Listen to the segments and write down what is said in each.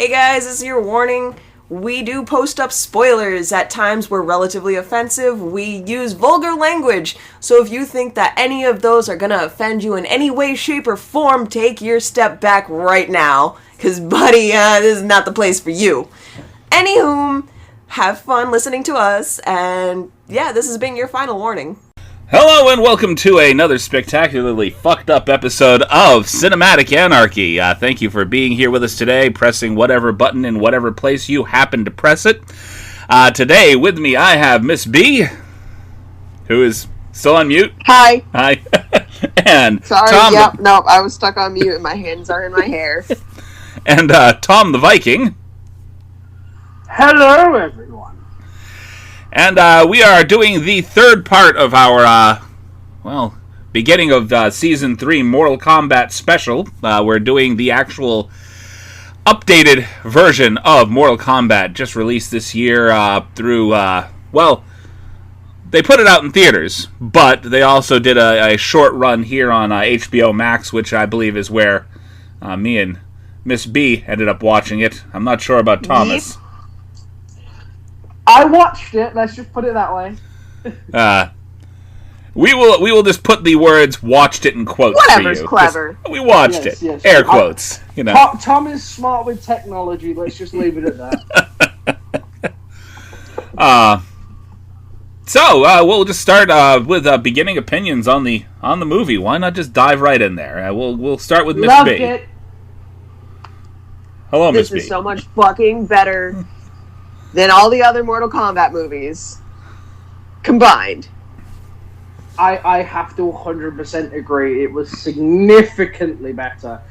Hey guys, this is your warning. We do post up spoilers. At times we're relatively offensive. We use vulgar language. So if you think that any of those are gonna offend you in any way, shape, or form, take your step back right now. Cause buddy, this is not the place for you. Anywho, have fun listening to us, and yeah, this has been your final warning. Hello and welcome to another spectacularly fucked up episode of Cinematic Anarchy. Thank you for being here with us today, pressing whatever button in whatever place you happen to press it. Today with me I have Miss B, who is still on mute. Hi. Hi. And sorry, Tom. Yep, nope, I was stuck on mute and my hands are in my hair. And Tom the Viking. Hello, everyone. And we are doing the third part of our, beginning of Season 3 Mortal Kombat special. We're doing the actual updated version of Mortal Kombat, just released this year through, they put it out in theaters, but they also did a short run here on HBO Max, which I believe is where me and Miss B ended up watching it. I'm not sure about Thomas. I watched it, let's just put it that way. We will just put the words "watched it" in quotes. Whatever's for you. clever. We watched it. Yes. Air quotes. You know. Tom is smart with technology, let's just leave it at that. We'll just start with beginning opinions on the movie. Why not just dive right in there? We'll start with Miss Loved B. it. Hello, Miss B. This is so much fucking better than all the other Mortal Kombat movies combined. I have to 100% agree. It was significantly better.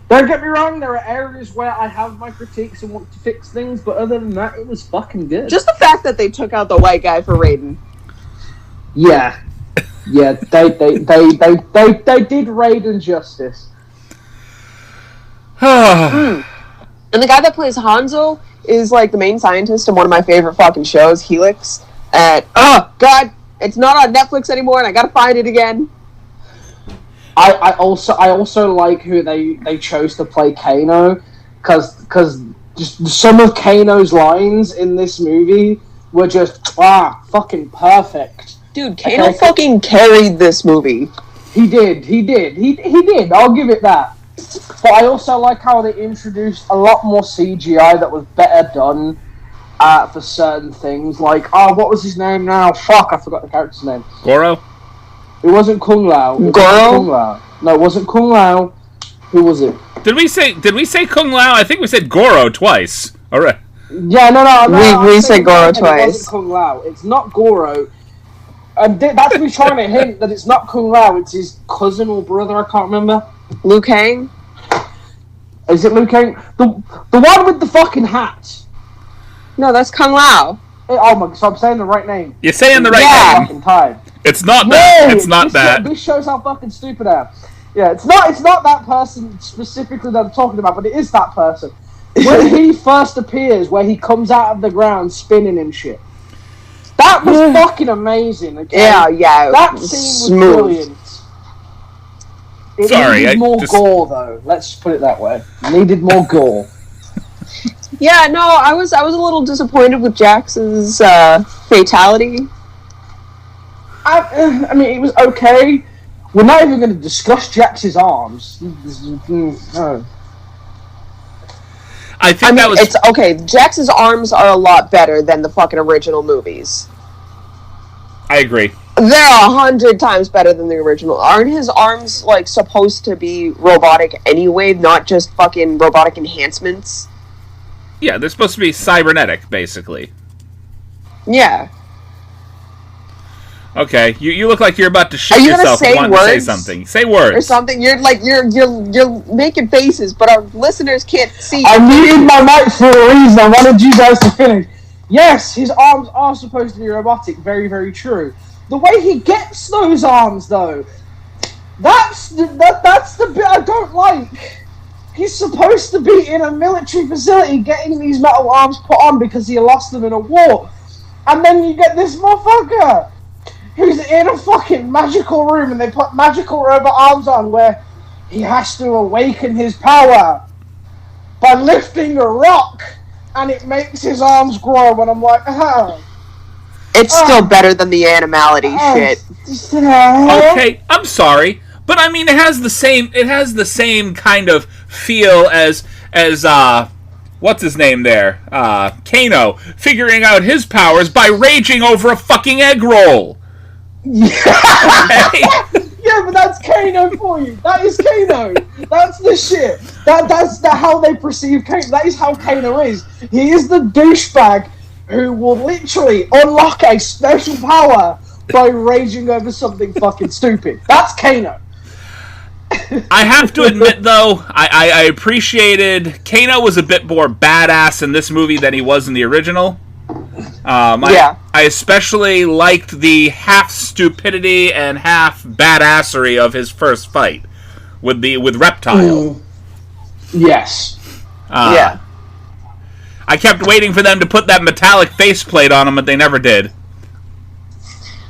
Don't get me wrong, there are areas where I have my critiques and want to fix things, but other than that, it was fucking good. Just the fact that they took out the white guy for Raiden. Yeah, they did Raiden justice. And the guy that plays Hanzo is like the main scientist in one of my favorite fucking shows, Helix. And oh god, it's not on Netflix anymore, and I gotta find it again. I also like who they chose to play Kano, because just some of Kano's lines in this movie were just fucking perfect. Dude, Kano fucking carried this movie. He did. I'll give it that. But I also like how they introduced a lot more CGI that was better done for certain things. Like, what was his name now? Fuck, I forgot the character's name. Goro? It wasn't Kung Lao. Goro? No, it wasn't Kung Lao. Who was it? Did we say Kung Lao? I think we said Goro twice. All right. Yeah, no. We said Goro twice. It wasn't Kung Lao. It's not Goro. That's me trying to hint that it's not Kung Lao. It's his cousin or brother. I can't remember. Liu Kang? Is it Liu Kang? The one with the fucking hat. No, that's Kung Lao. Oh my! So I'm saying the right name. You're saying the right I'm name. fucking tired. It's not that. It's not that. This shows how fucking stupid I am. Yeah, it's not that person specifically that I'm talking about, but it is that person. When he first appears, where he comes out of the ground spinning and shit. That was fucking amazing. Okay? Yeah. That scene was brilliant. It needed more gore, though. Let's put it that way. It needed more gore. Yeah, no, I was a little disappointed with Jax's fatality. I mean, it was okay. We're not even going to discuss Jax's arms. It's okay. Jax's arms are a lot better than the fucking original movies. I agree. They're 100 times better than the original. Aren't his arms, like, supposed to be robotic anyway, not just fucking robotic enhancements? Yeah, they're supposed to be cybernetic, basically. Yeah. Okay, you look like you're about to shit yourself and want to say something. Say words. Or something. You're making faces, but our listeners can't see. I muted my mic for a reason. I wanted you guys to finish. Yes, his arms are supposed to be robotic. Very, very true. The way he gets those arms, though, that's the bit I don't like. He's supposed to be in a military facility getting these metal arms put on because he lost them in a war. And then you get this motherfucker who's in a fucking magical room and they put magical robot arms on where he has to awaken his power. by lifting a rock, and it makes his arms grow, and I'm like, It's still better than the animality shit. Okay, I'm sorry, but I mean it has the same kind of feel as what's his name there? Kano figuring out his powers by raging over a fucking egg roll. Okay? Yeah, but that's Kano for you. That is Kano. That's the shit. That's how they perceive Kano. That is how Kano is. He is the douchebag who will literally unlock a special power by raging over something fucking stupid. That's Kano. I have to admit, though, I appreciated... Kano was a bit more badass in this movie than he was in the original. I especially liked the half stupidity and half badassery of his first fight with Reptile. Yes. Yeah. I kept waiting for them to put that metallic faceplate on him, but they never did.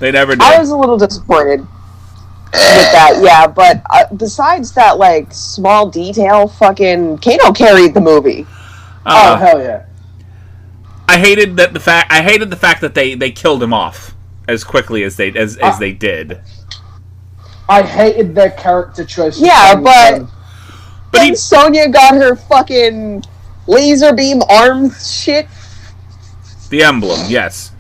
They never did. I was a little disappointed with that, yeah, but besides that, like, small detail, fucking Kano carried the movie. Oh, hell yeah. I hated the fact that they killed him off as quickly as they did. I hated their character choices. Yeah, but But Sonya got her fucking laser beam arm shit. The emblem, yes.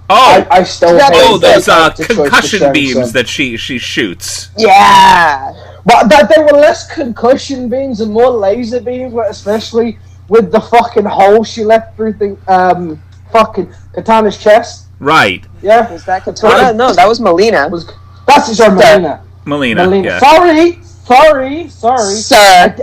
Oh, I still hate those their character concussion choice for beams Shang Tsung. that she shoots. Yeah. But that they were less concussion beams and more laser beams, especially with the fucking hole she left through the fucking Katana's chest. Right. Yeah. Was that Katana? No, that was Melina. That's his own Melina. Melina. Yeah. Sorry. Sir.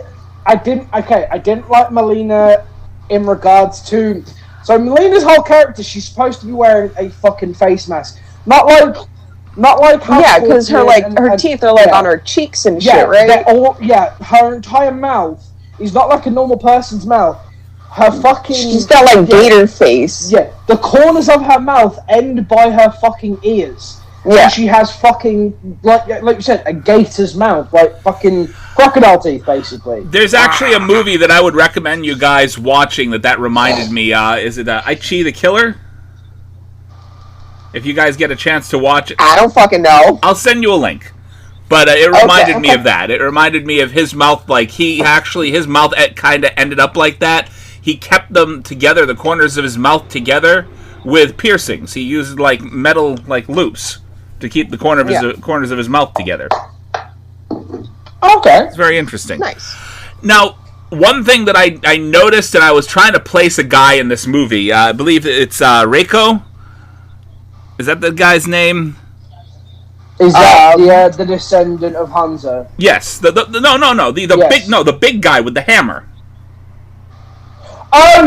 I didn't like Melina in regards to... So Melina's whole character, she's supposed to be wearing a fucking face mask. Not like how... Yeah, because her teeth are on her cheeks and shit, right? Her entire mouth is not like a normal person's mouth. Her fucking... She's got like gator face. Yeah, the corners of her mouth end by her fucking ears. Yeah. And she has fucking, like you said, a gator's mouth, like fucking crocodile teeth, basically. There's actually a movie that I would recommend you guys watching that reminded me. Is it Aichi the Killer? If you guys get a chance to watch it. I don't fucking know. I'll send you a link. But it reminded me of that. It reminded me of his mouth, like his mouth kind of ended up like that. He kept them together, the corners of his mouth together, with piercings. He used like metal loops to keep the corners of his mouth together. Okay. It's very interesting. Nice. Now, one thing that I noticed, and I was trying to place a guy in this movie, I believe it's Reiko. Is that the guy's name? Is that the descendant of Hanzo? Yes. The big guy with the hammer. Oh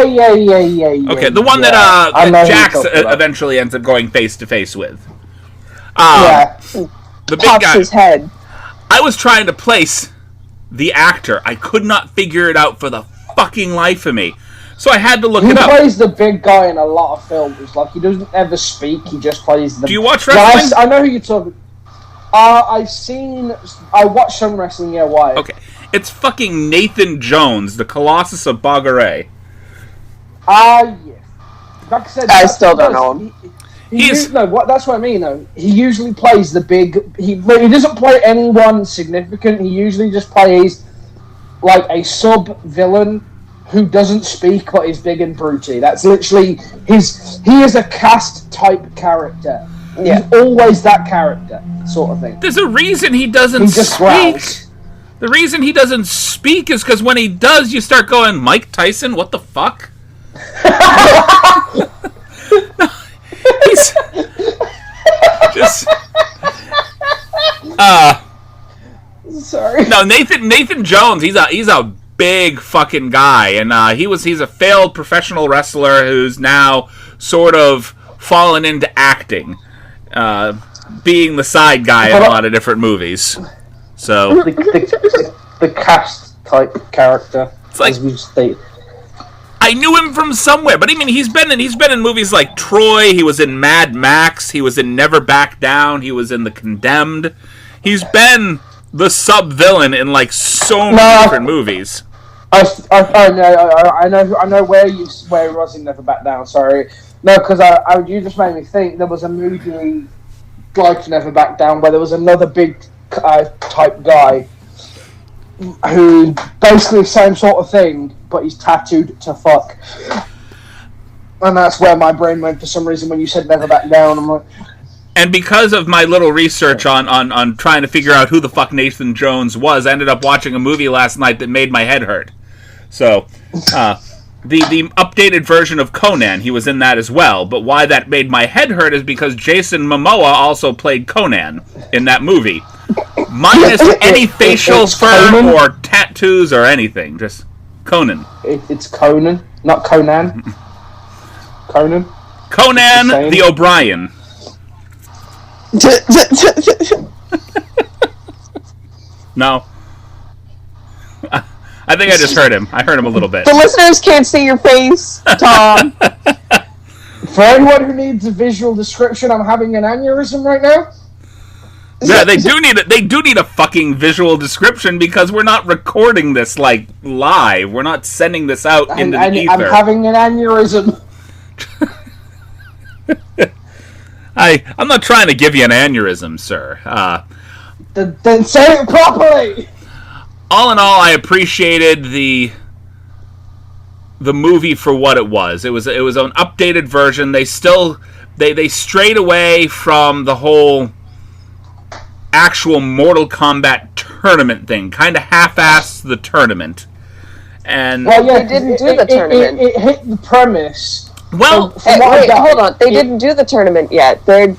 yeah. Okay, the one that Jax eventually ends up going face to face with. The big Pops guy. his head. I was trying to place the actor. I could not figure it out for the fucking life of me. So I had to look it up. He plays the big guy in a lot of films. Like, he doesn't ever speak, he just plays the... Do you watch wrestling? I know who you're talking... I watched some wrestling, yeah, why? Okay. It's fucking Nathan Jones, the Colossus of Bagare. Yeah. Like I said... I still don't know him. That's what I mean, though. He usually plays the big... He doesn't play anyone significant, he usually just plays, like, a sub-villain who doesn't speak but is big and broody. That's literally he is a cast type character. Yeah. He's always that character, sort of thing. There's a reason he doesn't just speak. growls. The reason he doesn't speak is because when he does, you start going, Mike Tyson, what the fuck? He's just sorry. No, Nathan Jones, he's a big fucking guy, and he's a failed professional wrestler who's now sort of fallen into acting, being the side guy in a lot of different movies. So the cast type character, it's like, as we stated. I knew him from somewhere, but I mean, he's been in movies like Troy. He was in Mad Max. He was in Never Back Down. He was in The Condemned. He's been the sub-villain in like so many different movies. I know where it was in Never Back Down. Sorry, no, because you just made me think there was a movie like Never Back Down where there was another big type guy who basically the same sort of thing, but he's tattooed to fuck. And that's where my brain went for some reason when you said Never Back Down. I'm like, and because of my little research on trying to figure out who the fuck Nathan Jones was, I ended up watching a movie last night that made my head hurt. So, the updated version of Conan, he was in that as well. But why that made my head hurt is because Jason Momoa also played Conan in that movie. Minus any facial fur Conan? or tattoos or anything. Just Conan. It's Conan, not Conan. Conan? Conan the O'Brien. No. I think I just heard him. I heard him a little bit. The listeners can't see your face, Tom. For anyone who needs a visual description, I'm having an aneurysm right now. Yeah, they do need a fucking visual description because we're not recording this like live. We're not sending this out into the ether. I'm having an aneurysm. I'm not trying to give you an aneurysm, sir. Then say it properly. All in all, I appreciated the movie for what it was. It was an updated version. They strayed away from the whole actual Mortal Kombat tournament thing. Kind of half-assed the tournament. And well, yeah, they didn't do the tournament. It hit the premise. Well, wait, hold on. They didn't do the tournament yet. They're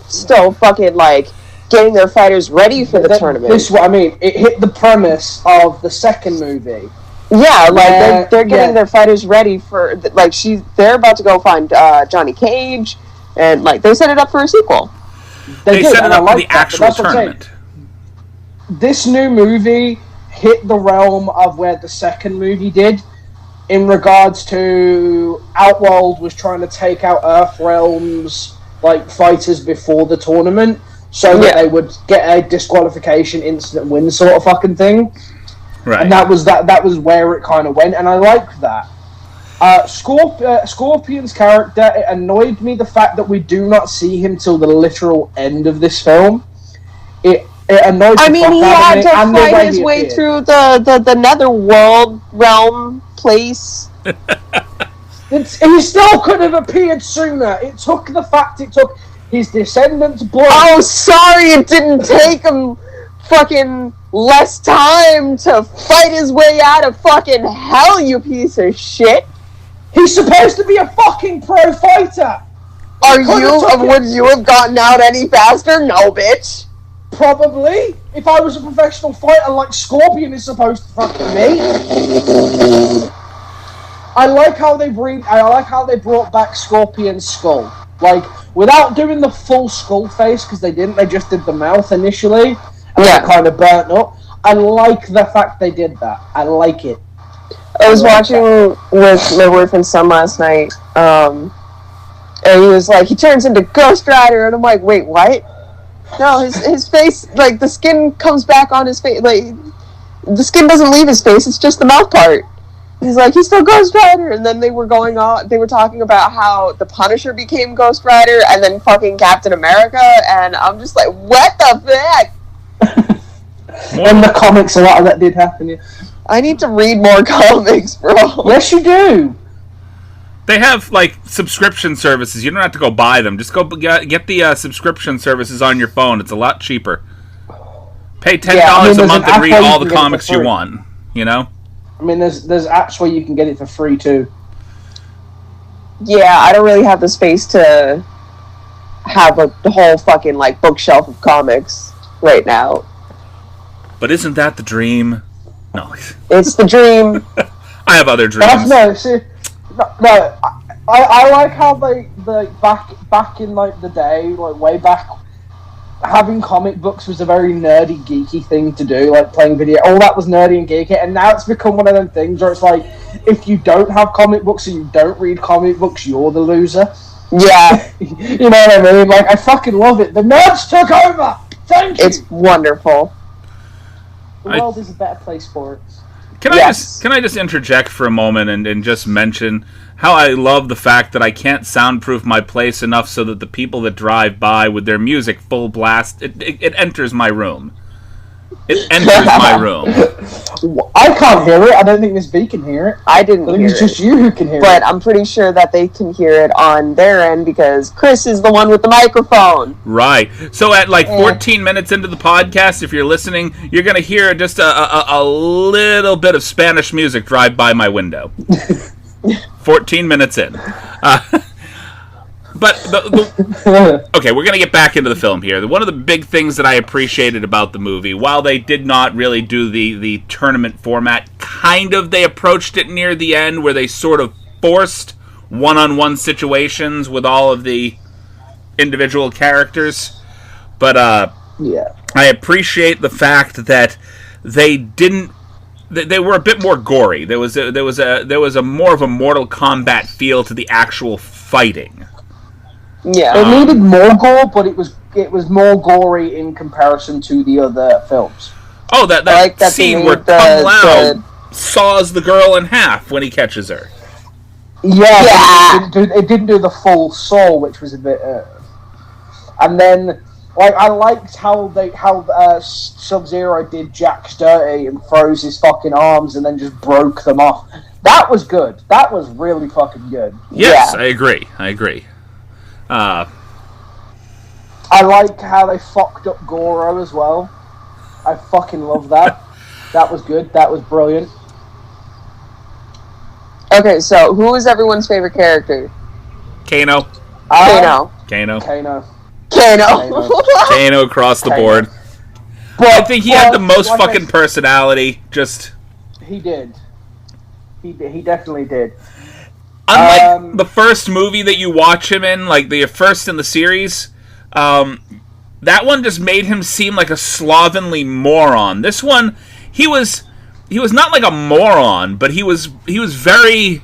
still fucking like getting their fighters ready for the tournament. This is what I mean. It hit the premise of the second movie. Yeah, like they're getting their fighters ready for like they're about to go find Johnny Cage, and like they set it up for a sequel. They set it up for the actual tournament. This new movie hit the realm of where the second movie did, in regards to Outworld was trying to take out Earthrealm's like fighters before the tournament, so that they would get a disqualification, instant win sort of fucking thing. Right. And that was where it kind of went, and I liked that. Scorpion's character, it annoyed me the fact that we do not see him till the literal end of this film. It annoyed me. I mean, he had to fight his way through the netherworld realm place. He still could have appeared sooner. It took his descendants' blood. Oh, sorry, it didn't take him fucking less time to fight his way out of fucking hell, you piece of shit. He's supposed to be a fucking pro fighter. Would you have gotten out any faster? No, bitch. Probably. If I was a professional fighter like Scorpion is supposed to fucking be. I like how they brought back Scorpion's skull. Like, without doing the full skull face, because they didn't, they just did the mouth initially, and it kind of burnt up. I like the fact they did that. I like it. I was watching with my boyfriend's son last night, and he was like, he turns into Ghost Rider, and I'm like, wait, what? No, his face, like, the skin comes back on his face, like, the skin doesn't leave his face, it's just the mouth part. He's like, he's still Ghost Rider, and then they were talking about how the Punisher became Ghost Rider, and then fucking Captain America, and I'm just like, what the fuck? In the comics, a lot of that did happen, yeah. I need to read more comics, bro. Yes, you do. They have, like, subscription services. You don't have to go buy them. Just go get the subscription services on your phone. It's a lot cheaper. Pay $10 a month and read all the comics you want, you know? I mean, there's apps where you can get it for free, too. Yeah, I don't really have the space to have a whole fucking, like, bookshelf of comics right now. But isn't that the dream? No. It's the dream. I have other dreams. I like how they back in like the day, like way back, having comic books was a very nerdy, geeky thing to do, like playing video. All that was nerdy and geeky, and now it's become one of them things where it's like, if you don't have comic books and you don't read comic books, you're the loser. Yeah. You know what I mean? Like, I fucking love it. The nerds took over! Thank you! It's wonderful. The world is a better place for it. Can I just interject for a moment and just mention how I love the fact that I can't soundproof my place enough so that the people that drive by with their music full blast, it enters my room. It enters my room. I can't hear it. I don't think Miss B can hear it. I didn't hear it. It's just you who can hear it. But I'm pretty sure that they can hear it on their end because Chris is the one with the microphone. Right. So at like 14 minutes into the podcast, if you're listening, you're going to hear just a little bit of Spanish music drive by my window. 14 minutes in. But okay, we're going to get back into the film here. One of the big things that I appreciated about the movie, while they did not really do the tournament format, kind of they approached it near the end where they sort of forced one-on-one situations with all of the individual characters. But I appreciate the fact that they didn't. They were a bit more gory. There was a more of a Mortal Kombat feel to the actual fighting. Yeah, it needed more gore, but it was more gory in comparison to the other films. Oh, that like that scene where Kung Lao saws the girl in half when he catches her. Yeah. It didn't do the full saw, which was a bit. And then, like, I liked how Sub-Zero did Jax dirty and froze his fucking arms and then just broke them off. That was good. That was really fucking good. Yes, yeah. I agree. I like how they fucked up Goro as well. I fucking love that. That was good. That was brilliant. Okay, so who is everyone's favorite character? Kano. Kano across the board. I think he had the most fucking personality. Just he did. He definitely did. Unlike the first movie that you watch him in, like the first in the series, that one just made him seem like a slovenly moron. This one, he was not like a moron, but he was cunning.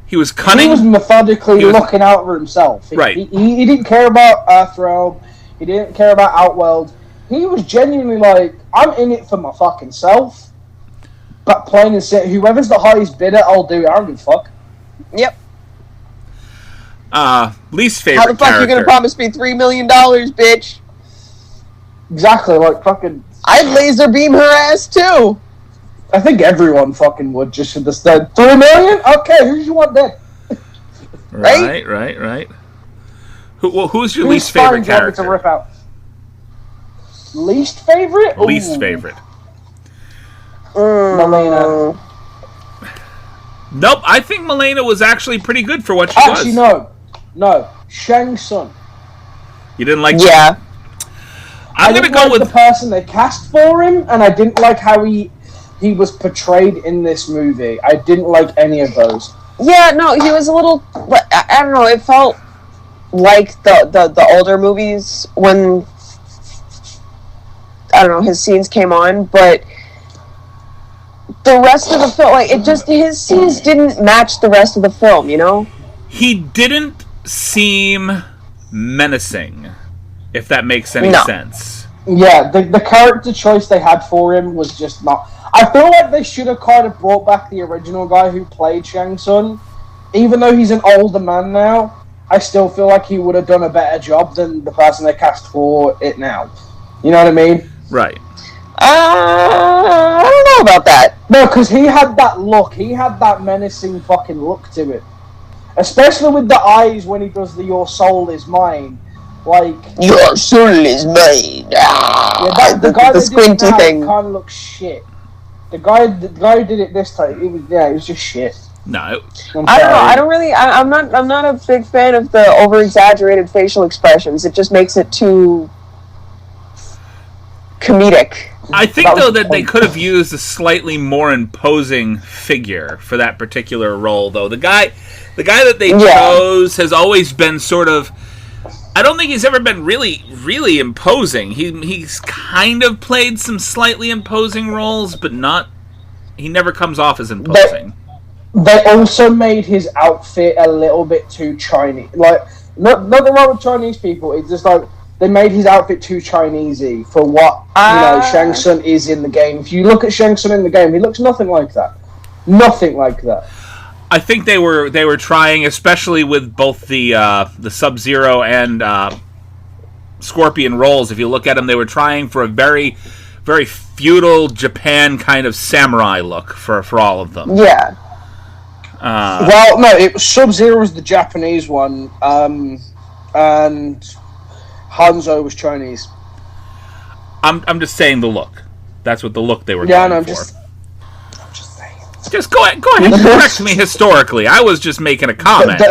He was methodically looking out for himself. Right. He didn't care about Earthrealm. He didn't care about Outworld. He was genuinely like, I'm in it for my fucking self. But plain and simple, whoever's the highest bidder, I'll do it. I don't give a fuck. Yep. Least favorite How the fuck character. you gonna promise me $3 million, bitch? Exactly, like fucking... I'd laser beam her ass too! I think everyone fucking would just for the stud. $3 million? Okay, who do you want then? Right. Who's your least favorite character? To rip out? Least favorite? Least favorite. Milena. Nope, I think Milena was actually pretty good for what she was. Actually, no. Shang Tsung. You didn't like? Yeah. I'm gonna go with the person they cast for him, and I didn't like how he was portrayed in this movie. I didn't like any of those. Yeah, no, he was a little. I don't know. It felt like the older movies when I don't know his scenes came on, but. The rest of the film, like, his scenes didn't match the rest of the film, you know? He didn't seem menacing, if that makes any sense. Yeah, the character choice they had for him was just not... I feel like they should have kind of brought back the original guy who played Shang Tsung. Even though he's an older man now, I still feel like he would have done a better job than the person they cast for it now. You know what I mean? Right. I don't know about that. No, because he had that look. He had that menacing fucking look to it. Especially with the eyes when he does the "Your soul is mine." Like... Your soul is mine. Yeah, the guy the that squinty did it now thing kind of looks shit. The guy who did it this time, it was just shit. No. I don't know. I don't really... I'm not a big fan of the over-exaggerated facial expressions. It just makes it too... comedic. I think, though, that they could have used a slightly more imposing figure for that particular role, though. The guy that they chose has always been sort of... I don't think he's ever been really, really imposing. He's kind of played some slightly imposing roles, but not... He never comes off as imposing. They also made his outfit a little bit too Chinese. Like, nothing wrong with Chinese people. It's just like... they made his outfit too Chinesey for what Shang Tsung is in the game. If you look at Shang Tsung in the game, he looks nothing like that. Nothing like that. I think they were trying, especially with both the Sub-Zero and Scorpion roles. If you look at them, they were trying for a very, very feudal Japan kind of samurai look for all of them. Yeah. Well, no, Sub-Zero was the Japanese one, and Hanzo was Chinese. I'm just saying the look. That's what the look they were going for. I'm just saying. Just go ahead and correct me historically. I was just making a comment.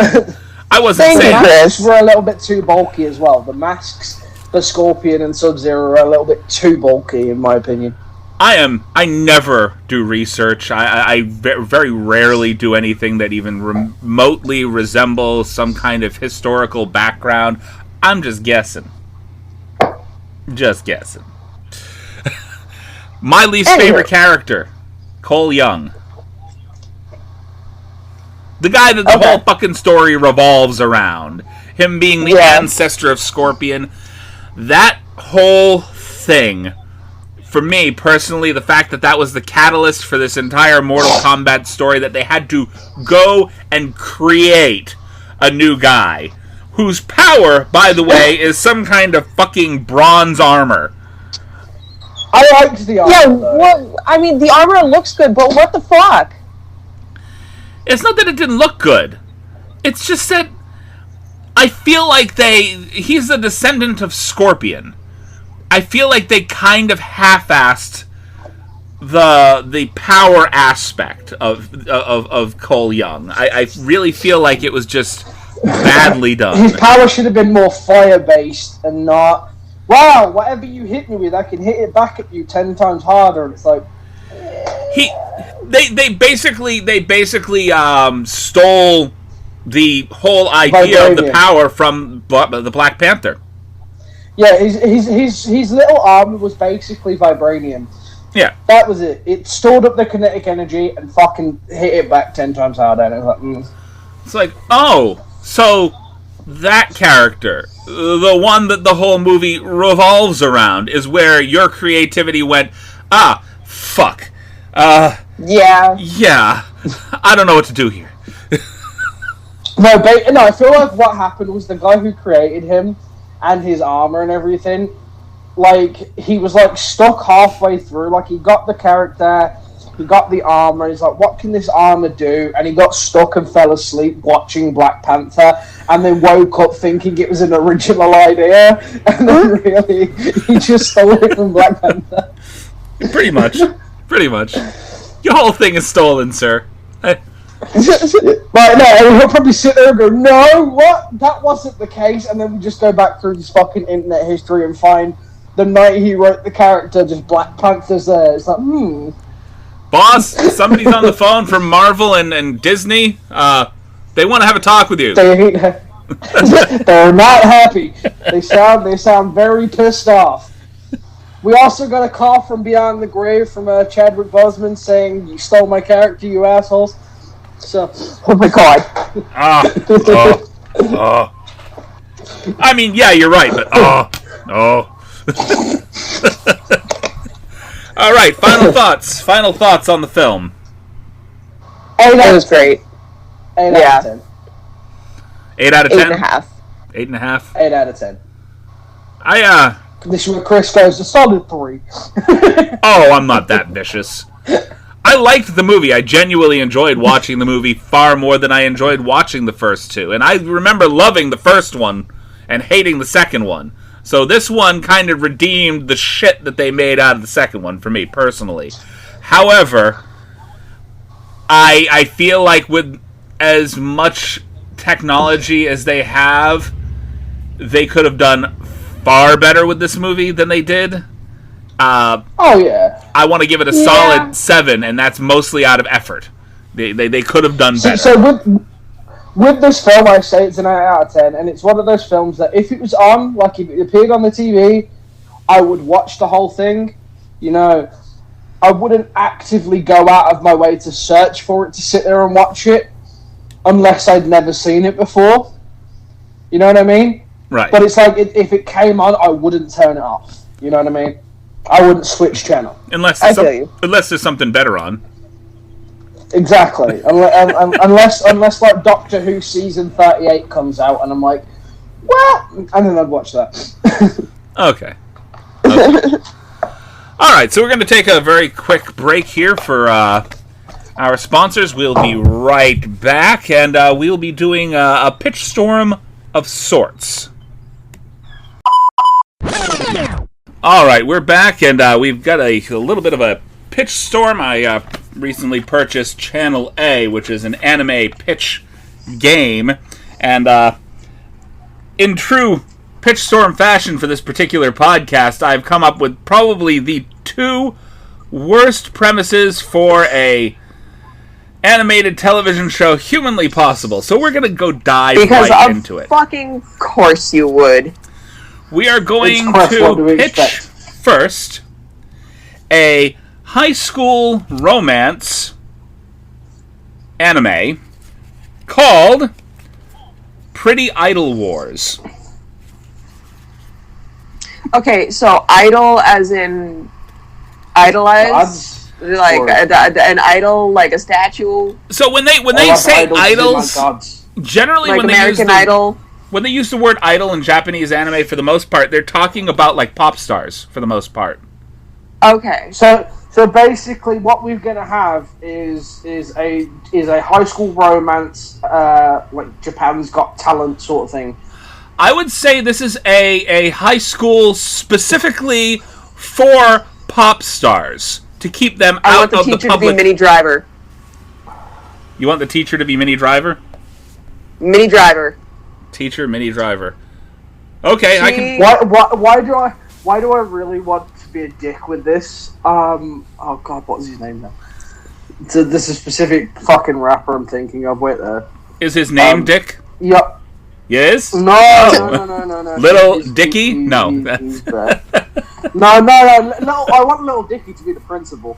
I wasn't saying... The masks were a little bit too bulky as well. The masks, the Scorpion and Sub-Zero are a little bit too bulky, in my opinion. I never do research. I very rarely do anything that even remotely resembles some kind of historical background. I'm just guessing. Just guessing. My least favorite character, Cole Young. The guy that the whole fucking story revolves around. Him being the ancestor of Scorpion. That whole thing... For me, personally, the fact that was the catalyst for this entire Mortal Kombat story, that they had to go and create a new guy, whose power, by the way, is some kind of fucking bronze armor. I liked the armor. Yeah, I mean, the armor looks good, but what the fuck? It's not that it didn't look good. It's just that I feel like he's a descendant of Scorpion. I feel like they kind of half-assed the power aspect of Cole Young. I really feel like it was just badly done. His power should have been more fire-based and not, wow, whatever you hit me with, I can hit it back at you 10 times harder. And it's like... They basically stole the whole idea of the power from the Black Panther. Yeah, his little arm was basically vibranium. Yeah. That was it. It stored up the kinetic energy and fucking hit it back 10 times harder. And it was like, It's like, oh, so that character, the one that the whole movie revolves around, is where your creativity went, fuck. Yeah. Yeah. I don't know what to do here. No, I feel like what happened was the guy who created him and his armor and everything, like, he was, like, stuck halfway through. Like, he got the character, he got the armor, he's like, what can this armor do? And he got stuck and fell asleep watching Black Panther, and then woke up thinking it was an original idea, and then really, he just stole it from Black Panther. Pretty much. Your whole thing is stolen, sir. Right, no, and he'll probably sit there and go, no, what? That wasn't the case. And then we just go back through his fucking internet history and find the night he wrote the character, just Black Panther's there. It's like, Boss, somebody's on the phone from Marvel and Disney. They want to have a talk with you. They're not happy. They sound very pissed off. We also got a call from Beyond the Grave from Chadwick Boseman saying, you stole my character, you assholes. So, oh my god. I mean, yeah, you're right, but All right, final thoughts on the film. It was great. 8 out of 10. 8 out of 10? 8.5. 8.5? 8 out of 10. This is where Chris goes, a solid 3. Oh, I'm not that vicious. I liked the movie. I genuinely enjoyed watching the movie far more than I enjoyed watching the first two. And I remember loving the first one and hating the second one. So this one kind of redeemed the shit that they made out of the second one for me, personally. However, I feel like with as much technology as they have, they could have done far better with this movie than they did. Oh yeah. I want to give it a solid 7, and that's mostly out of effort. They could have done better. So with this film, I say it's an 8 out of 10, and it's one of those films that if it was on, like if it appeared on the TV, I would watch the whole thing. You know, I wouldn't actively go out of my way to search for it to sit there and watch it, unless I'd never seen it before. You know what I mean? Right. But it's like, if it came on, I wouldn't turn it off. You know what I mean? I wouldn't switch channel. Unless there's something better on. Exactly. unless like Doctor Who season 38 comes out, and I'm like, what? And then I'd watch that. Okay. All right, so we're going to take a very quick break here for our sponsors. We'll be right back, and we'll be doing a pitch storm of sorts. All right, we're back, and we've got a little bit of a pitch storm. I recently purchased Channel A, which is an anime pitch game, and in true pitch storm fashion for this particular podcast, I've come up with probably the 2 worst premises for a animated television show humanly possible. So we're going to go dive right into it. Fucking course you would. We are going to pitch first a high school romance anime called Pretty Idol Wars. Okay, so idol as in idolize? Like an idol, like a statue? So when they say idols, generally like when American Idol? When they use the word idol in Japanese anime, for the most part, they're talking about like pop stars for the most part. Okay. So basically, what we're gonna have is a high school romance, like Japan's Got Talent sort of thing. I would say this is a high school specifically for pop stars to keep them out of the public. I want the teacher to be Minnie Driver. You want the teacher to be Minnie Driver? Minnie Driver. Teacher, Minnie Driver. Okay, I can. Why do I really want to be a dick with this? Oh god, what's his name now? There's a specific fucking rapper I'm thinking of. Wait there. Is his name Dick? Yep. Yes? No. Little Dicky? No. No. I want Little Dicky to be the principal.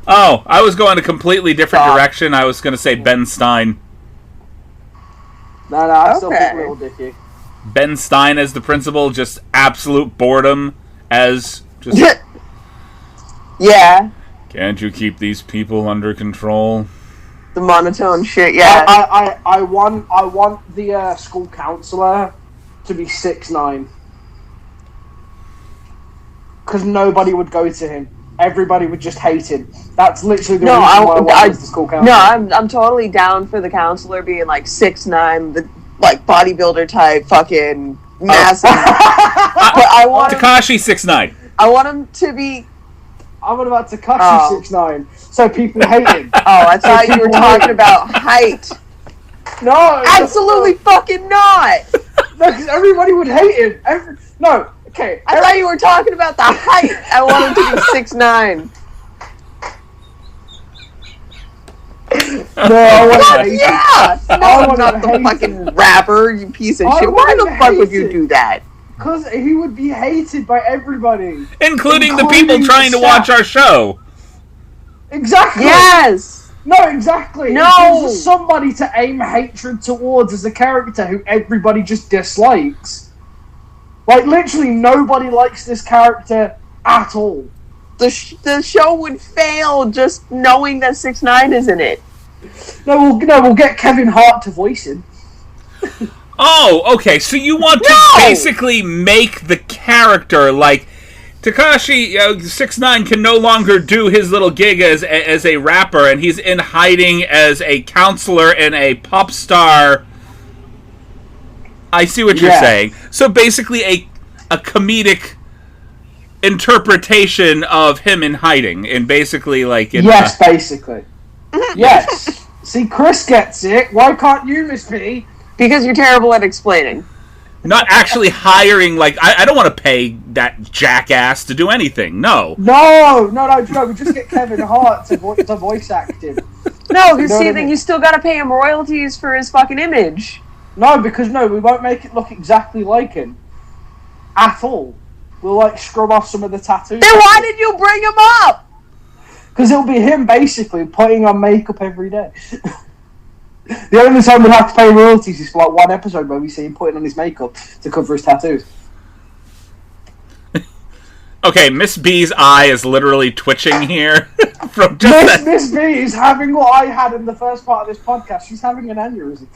Oh, I was going a completely different direction. I was going to say Ben Stein. No, I still think Little Dicky. Ben Stein as the principal, just absolute boredom as just... Yeah. Can't you keep these people under control? The monotone shit, yeah. I want the school counselor to be 6'9". Because nobody would go to him. Everybody would just hate him. That's literally the reason why I want the school counselor. No, I'm totally down for the counselor being like 6'9", the like bodybuilder type, fucking massive. But I want Takashi 6'9". I want him to be. I'm about Takashi 6'9", so people hate him. Oh, I thought you were talking about height. No, absolutely fucking not. No, because everybody would hate him. No. Okay, I thought you were talking about the height. I want him to be 6'9". No, not the fucking rapper, you piece of shit. Why the fuck would you do that? Because he would be hated by everybody. Including the people trying to watch our show. Exactly. Yes. No, exactly. No. There's somebody to aim hatred towards as a character who everybody just dislikes. Like, literally nobody likes this character at all. The show would fail just knowing that 6'9" is in it. No, we'll get Kevin Hart to voice him. Oh, okay. So you want to basically make the character like Takashi 6'9" can no longer do his little gig as a rapper, and he's in hiding as a counselor and a pop star. I see what you're saying. So basically a comedic interpretation of him in hiding, and basically like yes, basically. Yes. See, Chris gets it. Why can't you, Miss P? Because you're terrible at explaining. Not actually hiring, like, I don't want to pay that jackass to do anything. No. No. We just get Kevin Hart to voice act him. No, because then you still gotta pay him royalties for his fucking image. No, because we won't make it look exactly like him. At all. We'll, like, scrub off some of the tattoos. Then why did you bring him up? Because it'll be him, basically, putting on makeup every day. The only time we'll have to pay royalties is for like one episode where we see him putting on his makeup to cover his tattoos. Okay, Miss B's eye is literally twitching here. From just Miss B is having what I had in the first part of this podcast. She's having an aneurysm.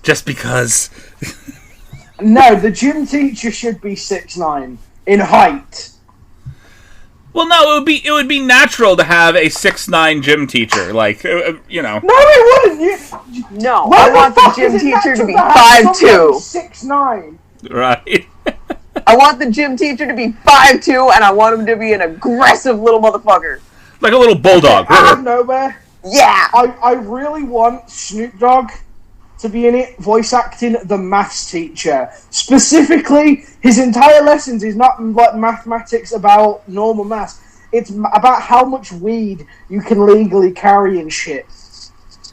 Just because. No, the gym teacher should be 6'9" in height. Well, no, it would be natural to have a 6'9" gym teacher, like you know. No, it wouldn't. No, Why I want the fuck gym is it teacher to be natural 5'2". 6'9". Right. I want the gym teacher to be 5'2", and I want him to be an aggressive little motherfucker. Like a little bulldog. Out of nowhere. Yeah. I really want Snoop Dogg to be in it, voice acting the maths teacher. Specifically, his entire lessons is not like mathematics about normal maths. It's about how much weed you can legally carry and shit.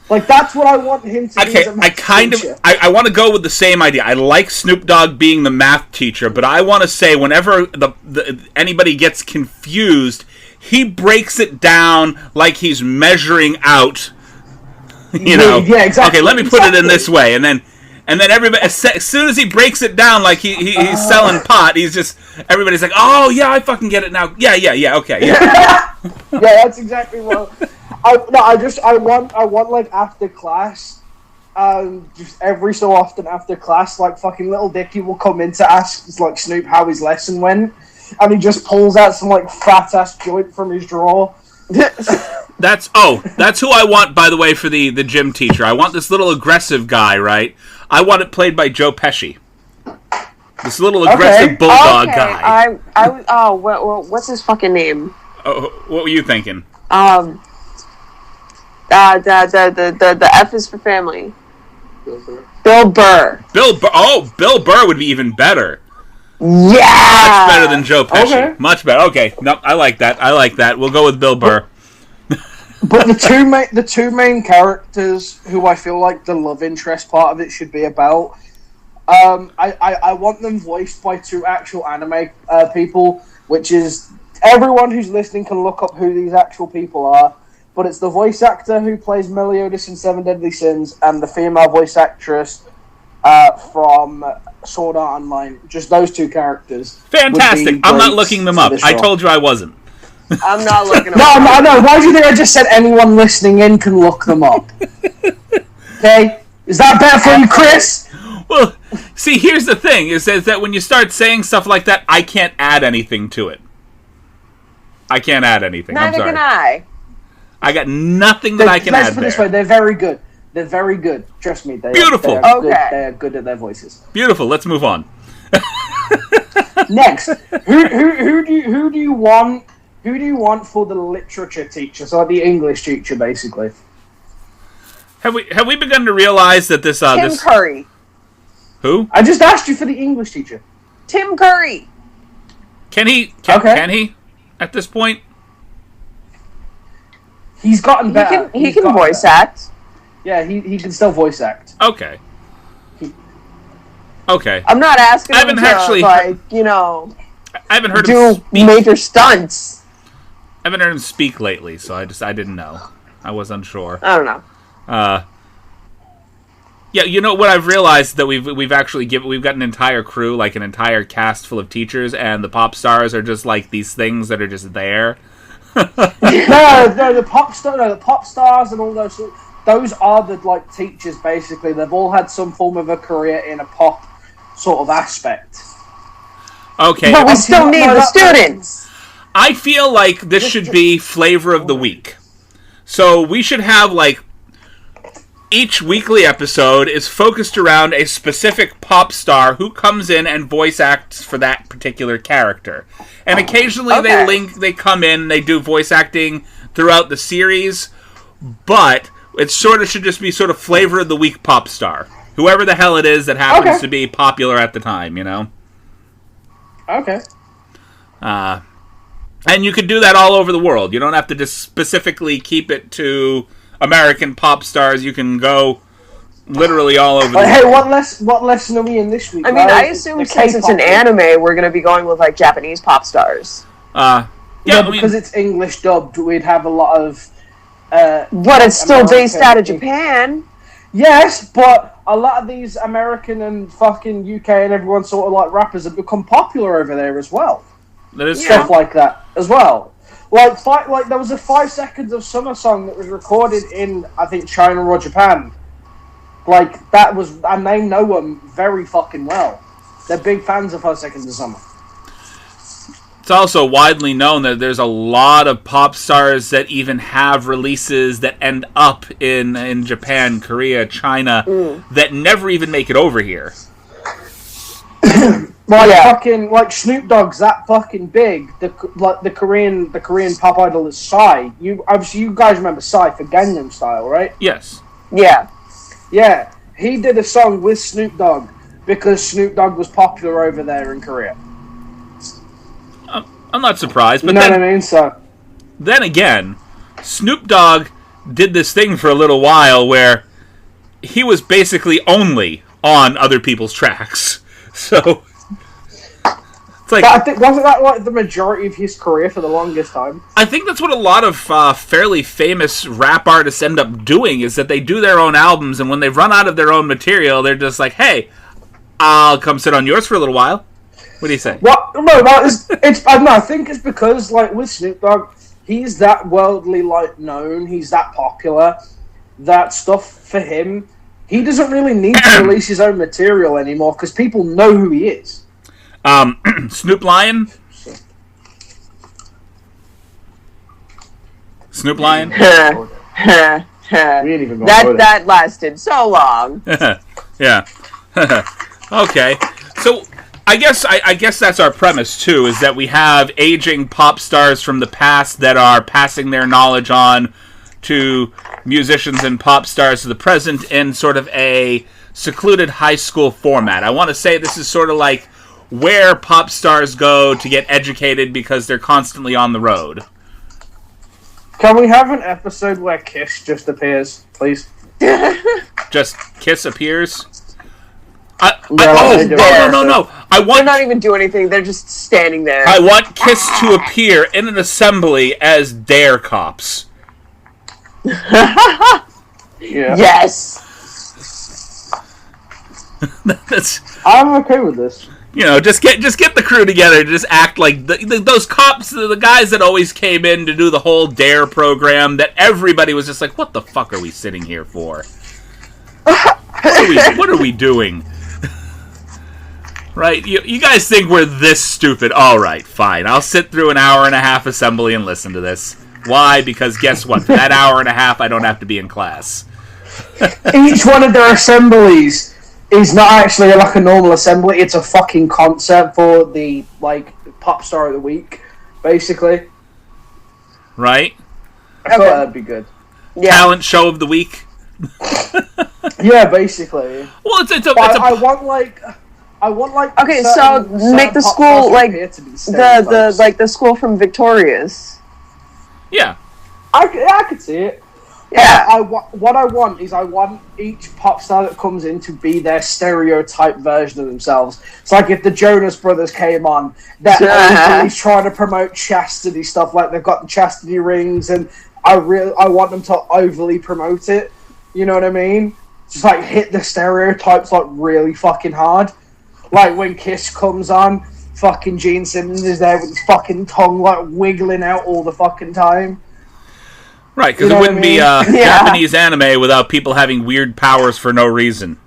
Like, that's what I want him to be as a math teacher. I want to go with the same idea. I like Snoop Dogg being the math teacher, but I want to say whenever anybody gets confused, he breaks it down like he's measuring out. You know, yeah, exactly. Okay, let me put it in this way, and then everybody, as soon as he breaks it down like he's selling pot, everybody's like, oh yeah, I fucking get it now. Yeah, okay, yeah. Yeah, that's exactly what. I want like after class, just every so often after class, like fucking Little Dicky will come in to ask like Snoop how his lesson went, and he just pulls out some like fat ass joint from his drawer. That's who I want, by the way, for the gym teacher. I want this little aggressive guy, right? I want it played by Joe Pesci. This little aggressive bulldog guy. What's his fucking name? Oh, what were you thinking? The F is for family. Bill Burr. Bill Burr would be even better. Yeah! Much better than Joe Pesci. Okay. Much better. Okay. No, I like that. We'll go with Bill Burr. But the two main characters who I feel like the love interest part of it should be about, I want them voiced by two actual anime people, which is everyone who's listening can look up who these actual people are. But it's the voice actor who plays Meliodas in Seven Deadly Sins and the female voice actress from Sword Art Online. Just those two characters. Fantastic. I'm not looking them up. I told you I wasn't. I'm not looking them up. No. Why do you think I just said anyone listening in can look them up? Okay? Is that better for you, Chris? Well, see, here's the thing, is that when you start saying stuff like that, I can't add anything to it. I can't add anything. Neither I'm sorry. can I. I got nothing that I can add Let's put it this way, they're very good. They're very good. Trust me. Beautiful. They are good at their voices. Beautiful. Let's move on. Next, who do you want? Who do you want for the literature teacher? So like the English teacher, basically. Have we begun to realize that this Tim Curry. Who? I just asked you for the English teacher. Tim Curry. Can he? Can he? At this point, he's gotten better. He can voice act. Yeah, he can still voice act. Okay. Okay. I'm not asking him to, I haven't heard him speak. Major stunts. I haven't heard him speak lately, so I didn't know. I was unsure. I don't know. Yeah, you know what I've realized that we've got an entire crew, like an entire cast full of teachers, and the pop stars are just like these things that are just there. no, the pop stars and all those are the like teachers basically. They've all had some form of a career in a pop sort of aspect. Okay, but we still need the students. I feel like this should be flavor of the week. So we should have like each weekly episode is focused around a specific pop star who comes in and voice acts for that particular character. And occasionally they come in and they do voice acting throughout the series, but it sort of should just be sort of flavor of the week pop star. Whoever the hell it is that happens to be popular at the time, you know? Okay. And you could do that all over the world. You don't have to just specifically keep it to American pop stars. You can go literally all over the world. Hey, what lesson are we in this week? I mean, I assume since it's an anime, we're going to be going with like Japanese pop stars. Because it's English dubbed, we'd have a lot of But it's still based out of American- Japan. Yes, but a lot of these American and fucking UK and everyone sort of like rappers have become popular over there as well. That is Stuff true. like that as well. Like there was a 5 Seconds of Summer song that was recorded in, I think, China or Japan. Like, that was, and they know them very fucking well. They're big fans of 5 Seconds of Summer. It's also widely known that there's a lot of pop stars that even have releases that end up in Japan, Korea, China, that never even make it over here. Fucking, like, Snoop Dogg's that fucking big. The Korean pop idol is Psy. You guys remember Psy for Gangnam Style, right? Yes. Yeah. Yeah, he did a song with Snoop Dogg because Snoop Dogg was popular over there in Korea. I'm not surprised, but You know what I mean? So then again, Snoop Dogg did this thing for a little while where he was basically only on other people's tracks. So it's like, but I think wasn't that like the majority of his career for the longest time? I think that's what a lot of fairly famous rap artists end up doing, is that they do their own albums, and when they run out of their own material, they're just like, hey, I'll come sit on yours for a little while. What do you say? What? No, I think it's because, like, with Snoop Dogg, he's that worldly, like, known, he's that popular, that stuff for him, he doesn't really need to release his own material anymore, because people know who he is. Snoop Lion? Snoop Lion? We ain't even gonna go there. That lasted so long. Yeah. Okay. So I guess that's our premise too, is that we have aging pop stars from the past that are passing their knowledge on to musicians and pop stars of the present in sort of a secluded high school format. I want to say this is sort of like where pop stars go to get educated because they're constantly on the road. Can we have an episode where Kiss just appears, please? Just Kiss appears. No. They're not even doing anything. They're just standing there. I want Kiss to appear in an assembly as Dare Cops. Yeah. Yes. That's, I'm okay with this. you know, just get the crew together to just act like those cops, the guys that always came in to do the whole Dare program that everybody was just like, what the fuck are we sitting here for? What are we doing? Right? You guys think we're this stupid. All right, fine. I'll sit through an hour and a half assembly and listen to this. Why? Because guess what? For that hour and a half, I don't have to be in class. Each one of their assemblies is not actually like a normal assembly. It's a fucking concert for the, like, pop star of the week, basically. Right? I thought that'd be good. Yeah. Talent show of the week. Yeah, basically. Well, it's I want like. Okay, certain so make the pop school stars like appear to be the stereotypes. like the school from Victorious. yeah. I could see it. Yeah. What I want is I want each pop star that comes in to be their stereotype version of themselves. It's like if the Jonas Brothers came on, they're always trying to promote chastity stuff, like they've got the chastity rings, and I want them to overly promote it. You know what I mean? Just like hit the stereotypes like really fucking hard. Like when Kiss comes on, fucking Gene Simmons is there with his fucking tongue like wiggling out all the fucking time. Right, because You it know wouldn't what I be mean? Japanese anime without people having weird powers for no reason.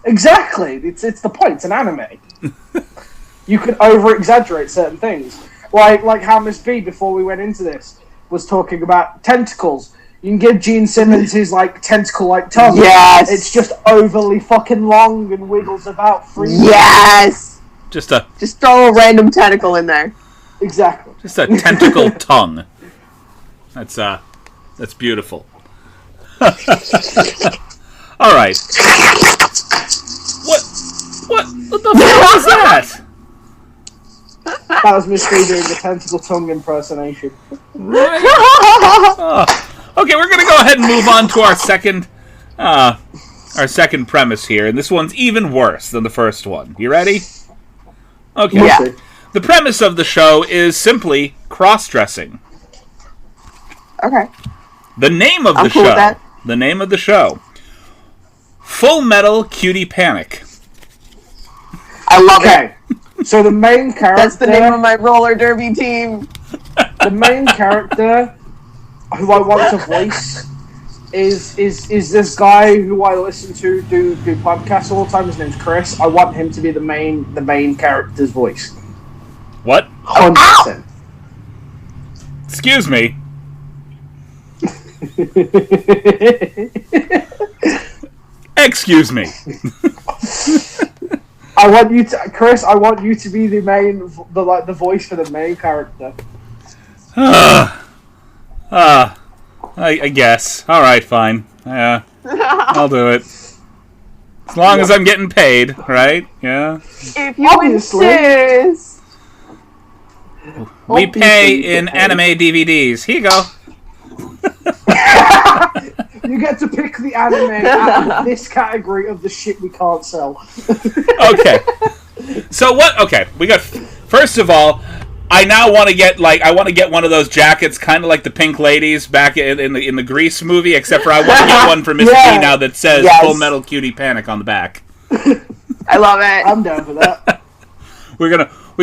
Exactly. It's the point. It's an anime. You can over-exaggerate certain things. Like how Miss B, before we went into this, was talking about tentacles. You can give Gene Simmons his, like, tentacle-like tongue. Yes. It's just overly fucking long and wiggles about freely. Yes. Just a throw a random tentacle in there. Exactly. tentacle tongue. That's beautiful. All right. What the fuck was that? That was Miss B doing the tentacle tongue impersonation. Right. Okay, we're gonna go ahead and move on to our second premise here, and this one's even worse than the first one. You ready? Okay. Yeah. The premise of the show is simply cross-dressing. Okay. The name of I'm the cool with show. that. The name of the show. Full Metal Cutie Panic. I love it. So the main character... That's the name of my roller derby team. The main character who I want to voice is this guy who I listen to do podcasts all the time. His name's Chris. I want him to be the main character's voice. What? 100%. Excuse me. Excuse me. I want you to, Chris. I want you to be the voice for the main character. I guess. All right, fine. Yeah, I'll do it. As long as I'm getting paid, right? Yeah. If you Obviously. insist. We pay in anime DVDs. Here you go. You get to pick the anime out of this category of the shit we can't sell. Okay. So what? Okay, we got. First of all, I now want to get one of those jackets, kind of like the Pink Ladies back in the Grease movie, except for I want to get one for Miss Yeah. B now that says Yes. Full Metal Cutie Panic on the back. I love it. I'm down for that. We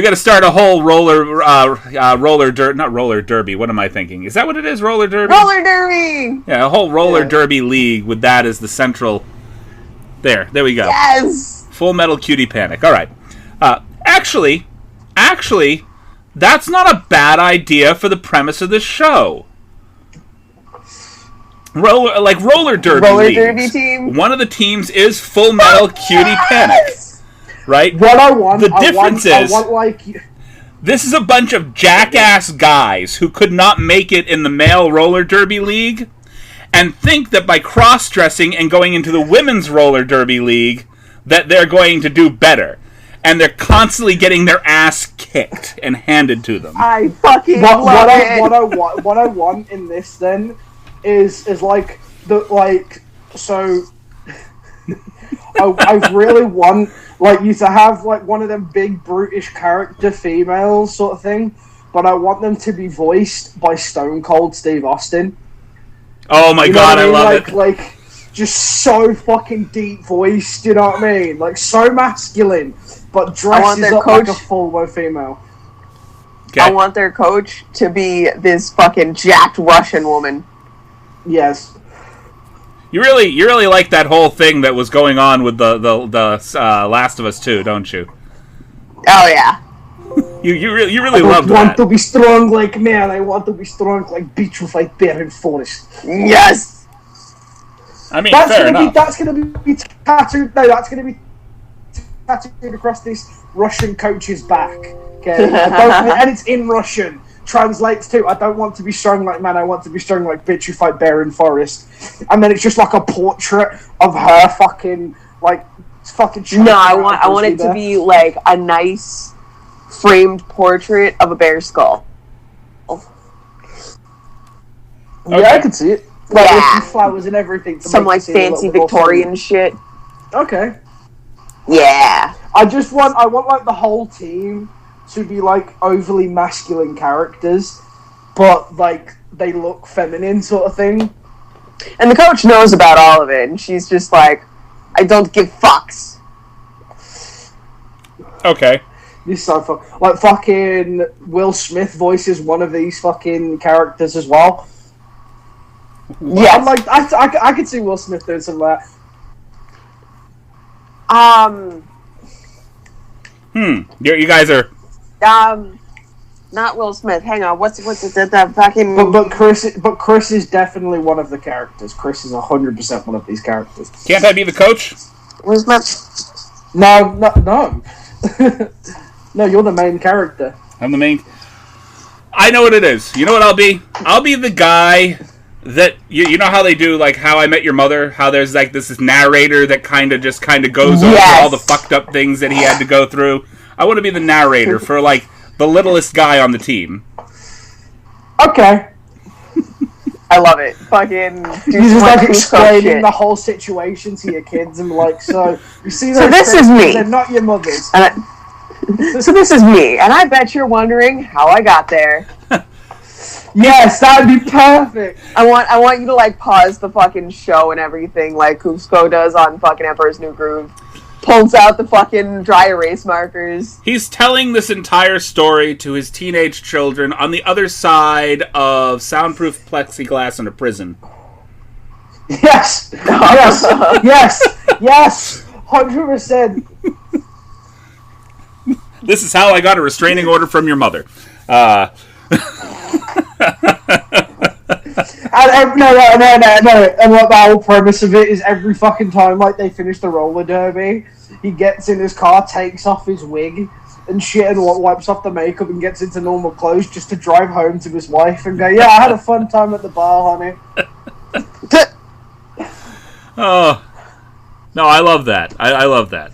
got to start a whole not roller derby. What am I thinking? Is that what it is? Roller derby. Roller derby. Yeah, a whole roller derby league with that as the central. There we go. Yes. Full Metal Cutie Panic. All right. Actually, that's not a bad idea for the premise of this show. Roller derby Roller leagues. derby team. One of the teams is Full Metal Cutie Panic. Right? What I want, The difference is- I want like This is a bunch of jackass guys who could not make it in the male roller derby league and think that by cross-dressing and going into the women's roller derby league that they're going to do better. And they're constantly getting their ass kicked and handed to them. I fucking what love it. I want in this then is like so I really want like you to have like one of them big brutish character females sort of thing, but I want them to be voiced by Stone Cold Steve Austin. Oh my god, I love it. Like just so fucking deep voiced, you know what I mean? Like so masculine, but dresses their up coach- like a full female. Okay. I want their coach to be this fucking jacked Russian woman. Yes. You really like that whole thing that was going on with the Last of Us 2, don't you? Oh yeah. You really I loved want that. to be strong like man. I want to be strong like beach with like bear in forest. Yes. I mean, fair enough. That's gonna be tattooed. No, that's gonna be tattooed across this Russian coach's back. Okay, and it's in Russian. Translates to I don't want to be strong like man. I want to be strong like bitch who fight bear in forest. And then it's just like a portrait of her fucking. No, I want it to be like a nice framed portrait of a bear skull. Yeah, I can see it. Like Yeah. with flowers and everything. To Some make like it seem a little fancy bit more Victorian shit. fun. Okay. Yeah. I want like the whole team to be like overly masculine characters, but like they look feminine sort of thing. And the coach knows about all of it, and she's just like, I don't give fucks. Okay. This is so fun. Like fucking Will Smith voices one of these fucking characters as well. Yes. I'm like, I could see Will Smith doing some of that. You guys are. Not Will Smith. Hang on. What's the fucking? But Chris is definitely one of the characters. Chris is 100% one of these characters. Can't I be the coach? Will Smith. No. No, you're the main character. I'm the main. I know what it is. You know what I'll be? I'll be the guy that you know how they do like How I Met Your Mother. How there's like this narrator that kind of goes over all the fucked up things that he had to go through. I want to be the narrator for like the littlest guy on the team. Okay. I love it. Fucking. You're just like explaining the whole situation to your kids and like, so you see those this is me. They're not your mothers. So this is me, and I bet you're wondering how I got there. Yes, that'd be perfect. I want you to like pause the fucking show and everything, like Cusco does on fucking Emperor's New Groove. Pulls out the fucking dry erase markers. He's telling this entire story to his teenage children on the other side of soundproof plexiglass in a prison. Yes, yes, 100%. This is how I got a restraining order from your mother. No. And what the whole premise of it is, every fucking time like they finish the roller derby, he gets in his car, takes off his wig and shit, and wipes off the makeup and gets into normal clothes just to drive home to his wife and go, "Yeah, I had a fun time at the bar, honey." Oh, no, I love that. I love that.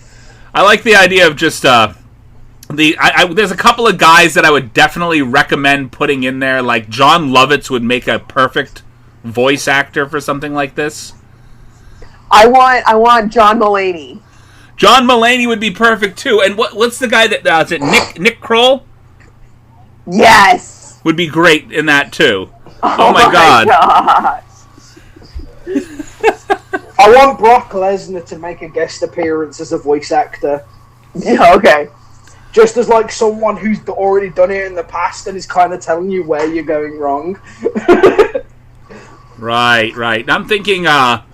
I like the idea of just there's a couple of guys that I would definitely recommend putting in there. Like John Lovitz would make a perfect voice actor for something like this. I want John Mulaney. John Mulaney would be perfect too. And what's the guy that is it? Nick Kroll? Yes. Would be great in that too. Oh my god. I want Brock Lesnar to make a guest appearance as a voice actor. Yeah, okay. Just as like someone who's already done it in the past and is kind of telling you where you're going wrong. Right. I'm thinking, because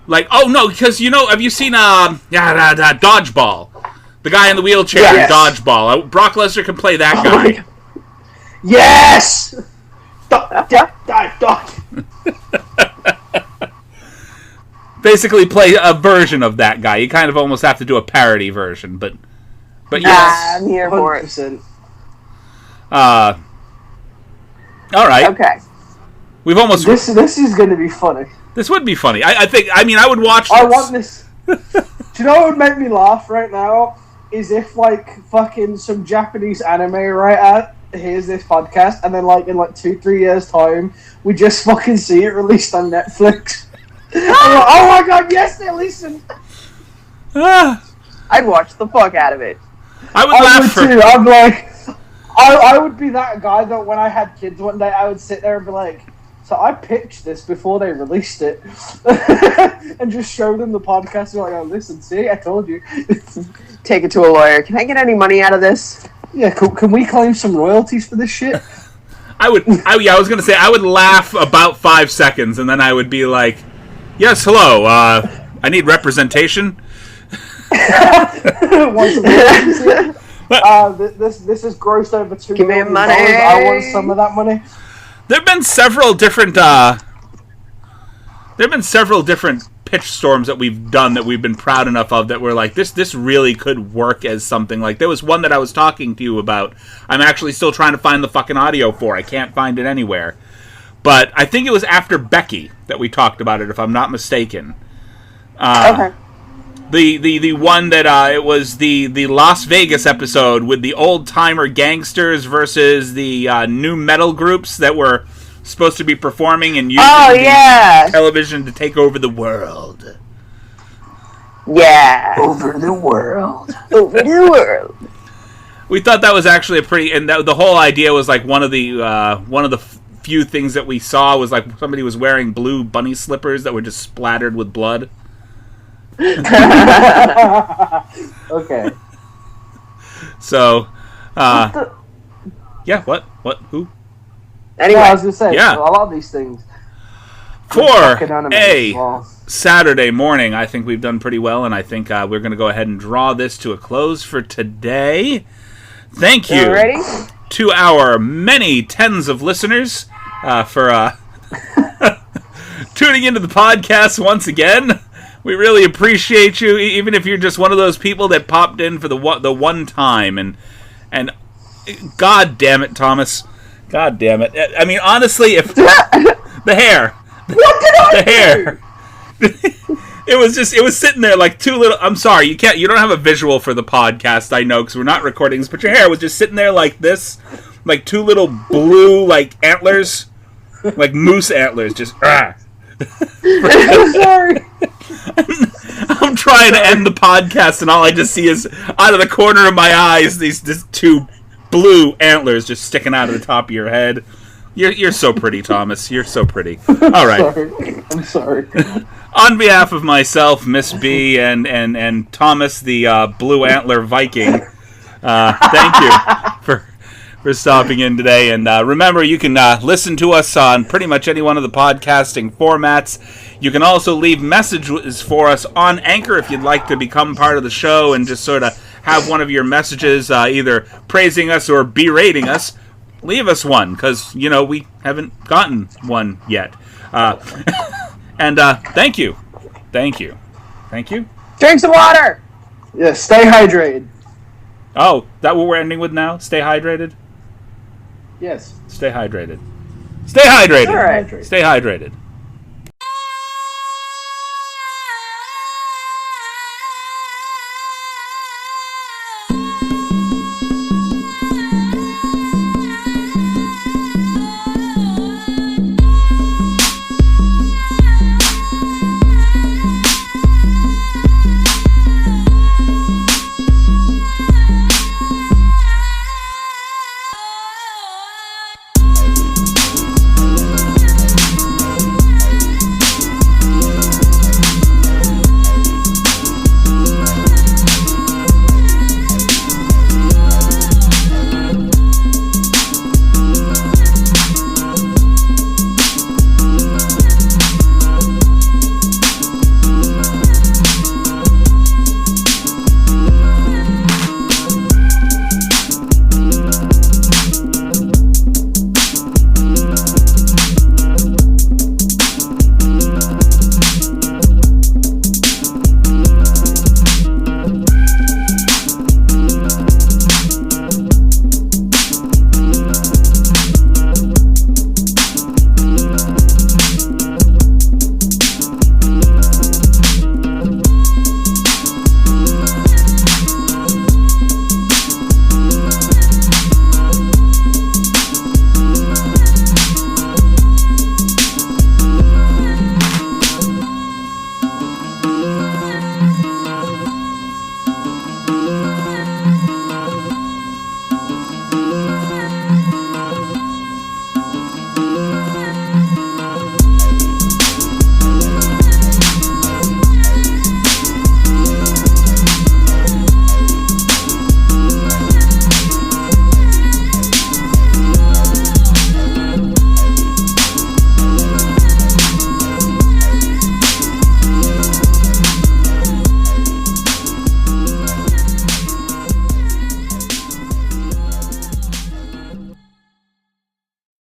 have you seen Dodgeball? The guy in the wheelchair in Dodgeball. Brock Lesnar can play that guy. Yes. Basically, play a version of that guy. You kind of almost have to do a parody version, but yes, I'm here for it. 100%. All right. Okay. We've almost. This is going to be funny. This would be funny. I think. I mean, I would watch this. I want this. Do you know what would make me laugh right now? Is if like fucking some Japanese anime writer hears this podcast and then like in like 2-3 years time we just fucking see it released on Netflix. I'm like, oh my god, yes, they listen. I'd watch the fuck out of it. I would laugh too. I'm like, I would be that guy that when I had kids one day, I would sit there and be like, so I pitched this before they released it, and just show them the podcast. And like, oh, listen, see, I told you. Take it to a lawyer. Can I get any money out of this? Yeah, can we claim some royalties for this shit? I was gonna say I would laugh about 5 seconds, and then I would be like, yes, hello. I need representation. This is grossed over $2 Give me million. money. I want some of that money. There've been several different pitch storms that we've done that we've been proud enough of that we're like, this really could work as something. Like there was one that I was talking to you about. I'm actually still trying to find the fucking audio for. I can't find it anywhere. But I think it was after Becky that we talked about it, if I'm not mistaken. Okay. The one that it was the Las Vegas episode with the old timer gangsters versus the new metal groups that were supposed to be performing and using television to take over the world. Yeah. Over the world. Over the world. We thought that was actually a pretty, and the whole idea was like one of the few things that we saw was like somebody was wearing blue bunny slippers that were just splattered with blood. Okay. So, yeah, what, who? Anyway, I was gonna say, yeah. a lot of these things. For fucking anime a as well. Saturday morning, I think we've done pretty well, and I think we're going to go ahead and draw this to a close for today. Thank you ready? to our many tens of listeners for tuning into the podcast once again. We really appreciate you, even if you're just one of those people that popped in for the one time. And God damn it, Thomas. God damn it. I mean, honestly, if the hair. What did I The hair. It was sitting there like two little. I'm sorry, you don't have a visual for the podcast, I know, because we're not recording this, but your hair was just sitting there like this, like two little blue, like antlers, like moose antlers, just. I'm sorry. I'm trying to end the podcast, and all I just see is out of the corner of my eyes these two blue antlers just sticking out of the top of your head. You're so pretty, Thomas. You're so pretty. All right. I'm sorry. On behalf of myself, Miss B, and Thomas, the Blue Antler Viking, thank you for stopping in today. And remember, you can listen to us on pretty much any one of the podcasting formats. You can also leave messages for us on Anchor if you'd like to become part of the show and just sort of have one of your messages either praising us or berating us. Leave us one, because, we haven't gotten one yet. And thank you. Thank you. Thank you. Drink some water! Yeah, stay hydrated. Oh, that what we're ending with now? Stay hydrated? Yes. Stay hydrated. Stay hydrated. All right. Stay hydrated.